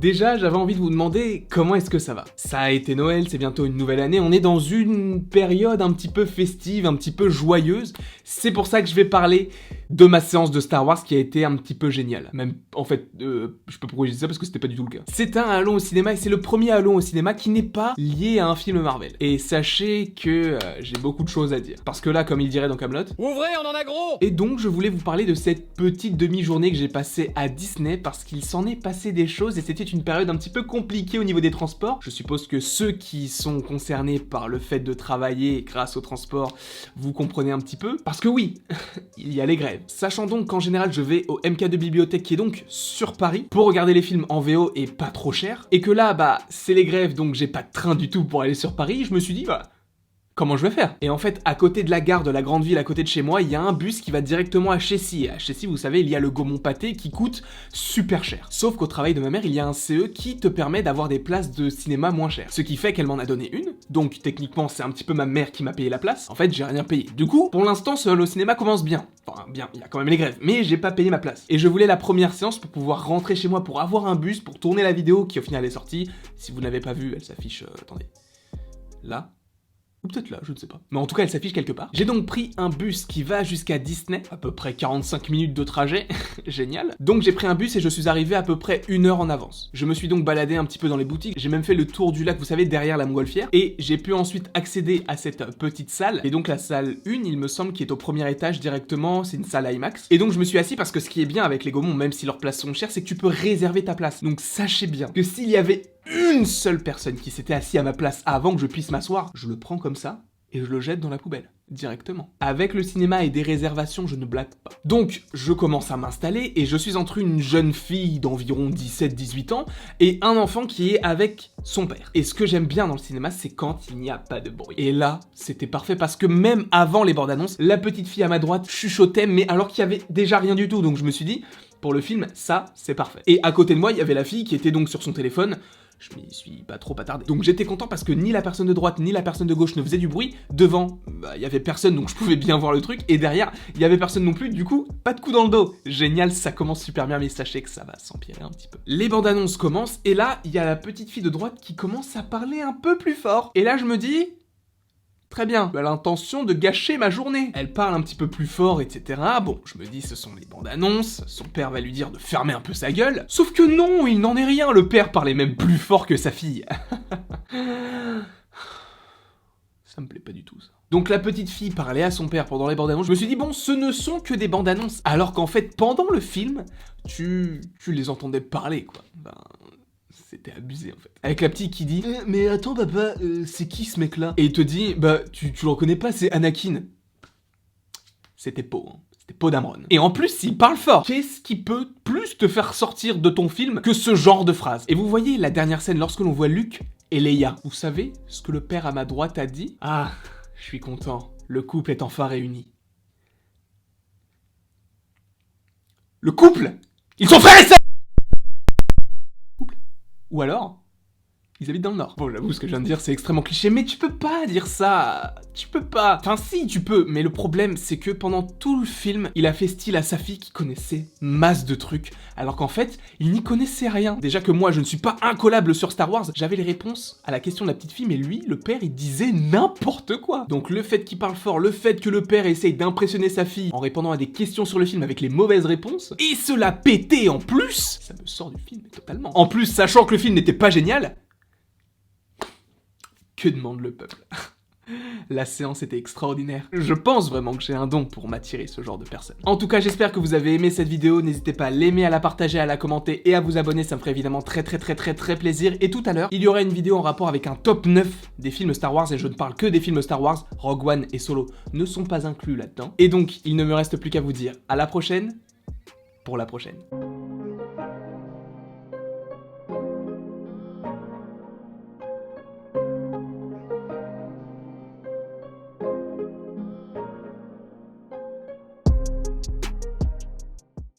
Déjà, j'avais envie de vous demander comment est-ce que ça va. Ça a été Noël, c'est bientôt une nouvelle année, on est dans une période un petit peu festive, un petit peu joyeuse. C'est pour ça que je vais parler de ma séance de Star Wars qui a été un petit peu géniale. Même, en fait, je sais pas pourquoi je dis ça parce que c'était pas du tout le cas. C'est un Allons au cinéma et c'est le premier Allons au cinéma qui n'est pas lié à un film Marvel. Et sachez que j'ai beaucoup de choses à dire. Parce que là, comme il dirait dans Camelot, ouvrez, on en a gros! Et donc, je voulais vous parler de cette petite demi-journée que j'ai passée à Disney parce qu'il s'en est passé des choses et c'était une période un petit peu compliquée au niveau des transports. Je suppose que ceux qui sont concernés par le fait de travailler grâce au transport, vous comprenez un petit peu. Parce que oui, il y a les grèves. Sachant donc qu'en général, je vais au MK2 Bibliothèque qui est donc sur Paris pour regarder les films en VO et pas trop cher. Et que là, c'est les grèves donc j'ai pas de train du tout pour aller sur Paris. Je me suis dit, comment je vais faire? Et en fait, à côté de la gare de la grande ville, à côté de chez moi, il y a un bus qui va directement à Chessy. Et à Chessy, vous savez, il y a le Gaumont Pâté qui coûte super cher. Sauf qu'au travail de ma mère, il y a un CE qui te permet d'avoir des places de cinéma moins chères. Ce qui fait qu'elle m'en a donné une. Donc techniquement, c'est un petit peu ma mère qui m'a payé la place. En fait, j'ai rien payé. Du coup, pour l'instant, le cinéma commence bien. Enfin, bien, il y a quand même les grèves. Mais j'ai pas payé ma place. Et je voulais la première séance pour pouvoir rentrer chez moi, pour avoir un bus, pour tourner la vidéo qui au final est sortie. Si vous n'avez pas vu, elle s'affiche... attendez. Là. Ou peut-être là, je ne sais pas. Mais en tout cas, elle s'affiche quelque part. J'ai donc pris un bus qui va jusqu'à Disney, à peu près 45 minutes de trajet, génial. Donc j'ai pris un bus et je suis arrivé à peu près 1 heure en avance. Je me suis donc baladé un petit peu dans les boutiques, j'ai même fait le tour du lac, vous savez, derrière la montgolfière, et j'ai pu ensuite accéder à cette petite salle. Et donc la salle 1, il me semble, qui est au premier étage directement, c'est une salle IMAX. Et donc je me suis assis parce que ce qui est bien avec les Gaumont, même si leurs places sont chères, c'est que tu peux réserver ta place. Donc sachez bien que s'il y avait une seule personne qui s'était assise à ma place avant que je puisse m'asseoir, je le prends comme ça et je le jette dans la poubelle, directement. Avec le cinéma et des réservations, je ne blague pas. Donc, je commence à m'installer et je suis entre une jeune fille d'environ 17-18 ans et un enfant qui est avec son père. Et ce que j'aime bien dans le cinéma, c'est quand il n'y a pas de bruit. Et là, c'était parfait parce que même avant les bandes annonces, la petite fille à ma droite chuchotait, mais alors qu'il y avait déjà rien du tout. Donc je me suis dit, pour le film, ça, c'est parfait. Et à côté de moi, il y avait la fille qui était donc sur son téléphone. Je m'y suis pas trop attardé. Donc j'étais content parce que ni la personne de droite ni la personne de gauche ne faisait du bruit. Devant, il y avait personne donc je pouvais bien voir le truc. Et derrière, il y avait personne non plus, du coup, pas de coup dans le dos. Génial, ça commence super bien, mais sachez que ça va s'empirer un petit peu. Les bandes annonces commencent et là, il y a la petite fille de droite qui commence à parler un peu plus fort. Et là, je me dis... Très bien, elle a l'intention de gâcher ma journée. Elle parle un petit peu plus fort, etc. Bon, je me dis, ce sont les bandes annonces, son père va lui dire de fermer un peu sa gueule. Sauf que non, il n'en est rien, le père parlait même plus fort que sa fille. Ça me plaît pas du tout, ça. Donc la petite fille parlait à son père pendant les bandes annonces, je me suis dit, bon, ce ne sont que des bandes annonces. Alors qu'en fait, pendant le film, tu les entendais parler, quoi. C'était abusé en fait. Avec la petite qui dit mais attends papa, c'est qui ce mec là? Et il te dit tu le reconnais pas, c'est Anakin. C'était Poe, hein. C'était Poe Dameron. Et en plus il parle fort. Qu'est-ce qui peut plus te faire sortir de ton film que ce genre de phrase? Et vous voyez la dernière scène lorsque l'on voit Luke et Leia. Vous savez ce que le père à ma droite a dit? Ah, je suis content, le couple est enfin réuni. Le couple? Ils sont frères et sœurs! Ou alors, ils habitent dans le Nord. Bon, j'avoue, ce que je viens de dire, c'est extrêmement cliché, mais tu peux pas dire ça. Tu peux pas. Enfin, si, tu peux, mais le problème, c'est que pendant tout le film, il a fait style à sa fille qui connaissait masse de trucs, alors qu'en fait, il n'y connaissait rien. Déjà que moi, je ne suis pas incollable sur Star Wars, j'avais les réponses à la question de la petite fille, mais lui, le père, il disait n'importe quoi. Donc le fait qu'il parle fort, le fait que le père essaye d'impressionner sa fille en répondant à des questions sur le film avec les mauvaises réponses, et se la péter en plus, ça me sort du film totalement. En plus, sachant que le film n'était pas génial, que demande le peuple? La séance était extraordinaire. Je pense vraiment que j'ai un don pour m'attirer ce genre de personnes. En tout cas, j'espère que vous avez aimé cette vidéo. N'hésitez pas à l'aimer, à la partager, à la commenter et à vous abonner. Ça me ferait évidemment très plaisir. Et tout à l'heure, il y aura une vidéo en rapport avec un top 9 des films Star Wars. Et je ne parle que des films Star Wars. Rogue One et Solo ne sont pas inclus là-dedans. Et donc, il ne me reste plus qu'à vous dire à la prochaine pour la prochaine.